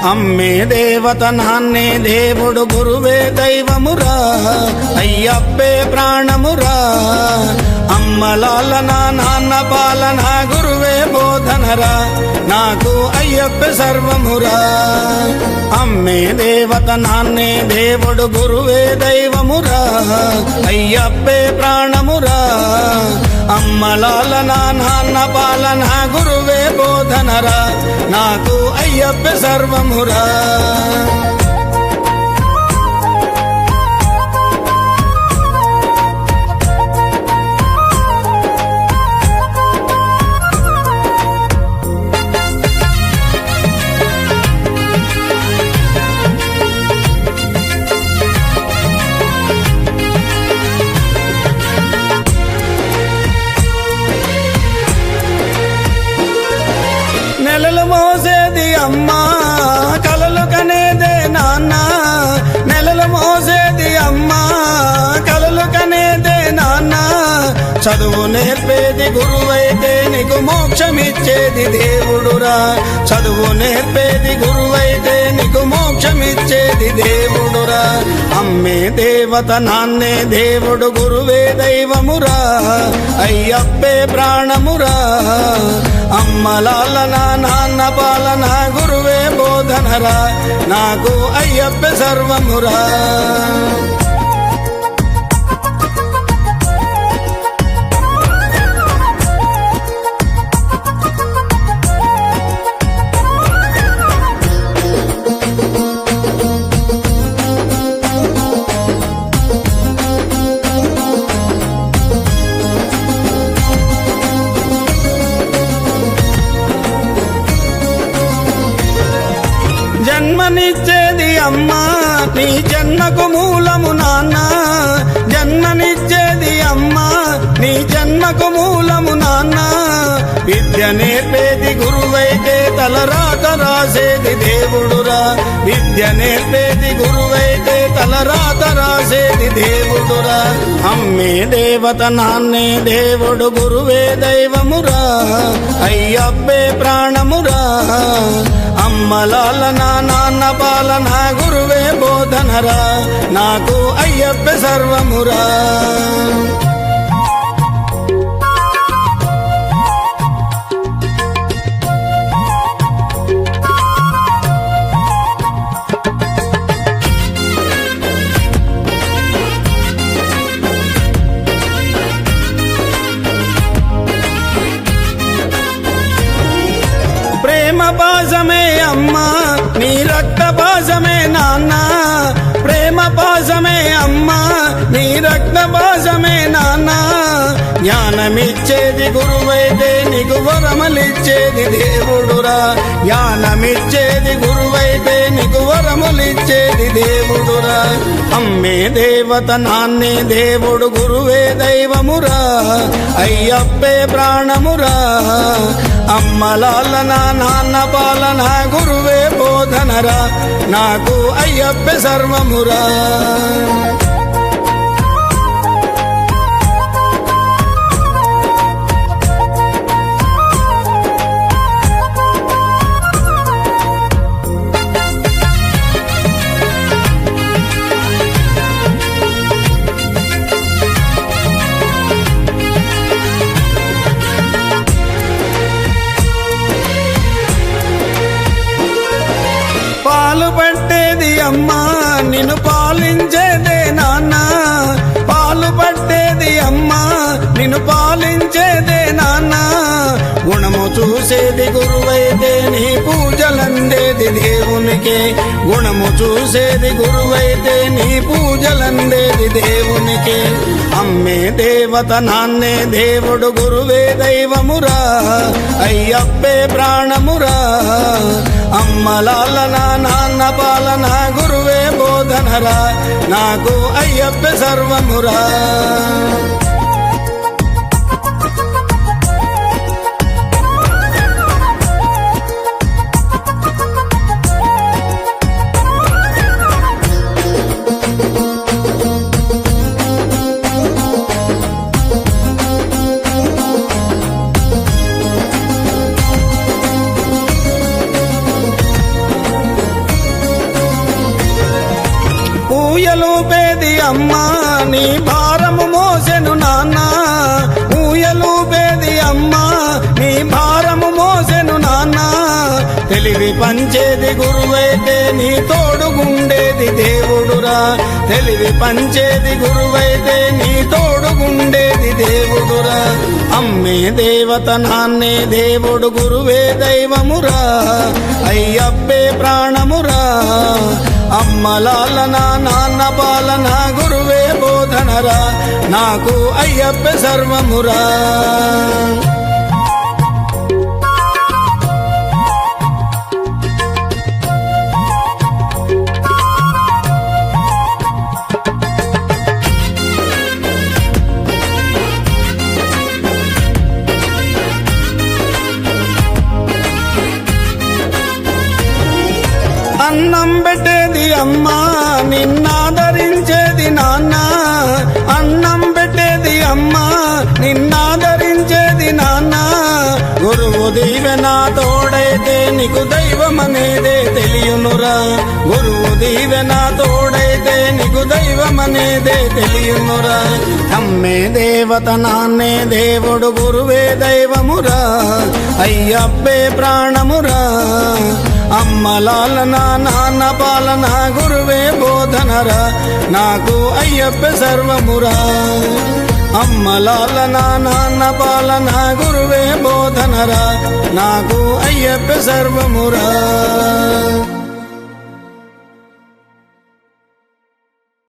అమ్మే దేవత నాన్నే దేవుడు గురువే దైవమురా అయ్యప్పే ప్రాణమురా అమ్మలాలన నాన్న పాలన గురువే బోధనరా నాకు అయ్యప్పే సర్వమురా అమ్మే దేవత నాన్నే దేవుడు గురువే దైవమురా అయ్యప్పే ప్రాణమురా అమ్మలాలన నాన్న పాలన గురువే బోధనరా నాకు అయ్యప్పే సర్వమురా నెలలు మోసేది అమ్మా కలలు కనేదే నాన్న నెలలు మోసేది అమ్మా కలలు కనేదే నాన్న చదువు నేర్పేది గురువైతే నీకు మోక్షమిచ్చేది దేవుడురా చదువు నేర్పేది గురువైతే నీకు మోక్షమిచ్చేది దేవుడురా అమ్మే దేవత నాన్నే దేవుడు గురువే దైవమురా అయ్యప్పే ప్రాణమురా అమ్మలాలన నాన్న పాలన గురువే బోధనరా నాకు అయ్యప్పే సర్వమురా జన్మనిచ్చేది అమ్మా నీ జన్మకు మూలము నాన్న జన్మనిచ్చేది అమ్మా నీ జన్మకు మూలము నాన్న విద్య నేర్పేది గురువైతే తలరాత రాసేది దేవుడురా విద్య నేర్పేది గురువైతే తలరాత రాసేది దేవుడురా అమ్మే దేవత నాన్నే దేవుడు గురువే దైవమురా అయ్యప్పే ప్రాణమురా అమ్మలాలన నాన్న పాలన గురువే బోధనరా నాకు అయ్యప్పే సర్వమురా ప్రేమ పాసమే అమ్మా నీ రక్త పాసమే నాన్న ప్రేమ పాసమే అమ్మా నీ రక్త పాసమే నాన్న జ్ఞానమిచ్చేది గురువైతే నీకు వరములిచ్చేది దేవుడురా జ్ఞానమిచ్చేది గురువైతే నీకు వరములిచ్చేది దేవుడురా అమ్మే దేవత నాన్నే దేవుడు గురువే దైవమురా అయ్యప్పే ప్రాణమురా అమ్మలాలన నాన్న పాలన గురువే బోధనరా నాకు అయ్యప్పే సర్వమురా పాలు పట్టేది అమ్మా నిన్ను పాలించేదే నాన్న పాలు పట్టేది అమ్మా నిన్ను పాలించేదే నాన్న గుణము చూసేది గురువైతే నీ పూజలందేది దేవునికి గుణము చూసేది గురువైతే నీ పూజలందేది దేవునికి అమ్మే దేవత నాన్నే దేవుడు గురువే దైవమురా అయ్యప్పే ప్రాణమురా అమ్మలాలన నాన్న పాలన గురువే బోధనరా నాకు అయ్యప్పే సర్వమురా పంచేది గురువైతే నీ తోడుగుండేది దేవుడురా. తెలివి పంచేది గురువైతే నీ తోడుగుండేది దేవుడురా. అమ్మే దేవత నాన్నే దేవుడు గురువే దైవమురా. అయ్యప్పే ప్రాణమురా. అమ్మ లాలన నాన్న పాలన గురువే బోధనరా. నాకు అయ్యప్పే సర్వమురా. అన్నం పెట్టేది అమ్మ నిన్నాదరించేది నాన్న. అన్నం పెట్టేది అమ్మ నిన్నాదరించేది నాన్న. గురువు దీవెన తోడైతే నీకు దైవమనేదే తెలియనురా. గురువు దీవెన తోడైతే నీకు దైవమనేదే తెలియనురా. అమ్మే దేవత నాన్నే దేవుడు గురువే దైవమురా. అయ్యప్పే ప్రాణమురా. అమ్మ లాలన నాన్న పాలన గురువే బోధనరా. నాకు అయ్యప్ప సర్వమురా. అమ్మ లాలన నాన్న పాలన గురువే బోధనరా. నాకు అయ్యప్ప సర్వమురా.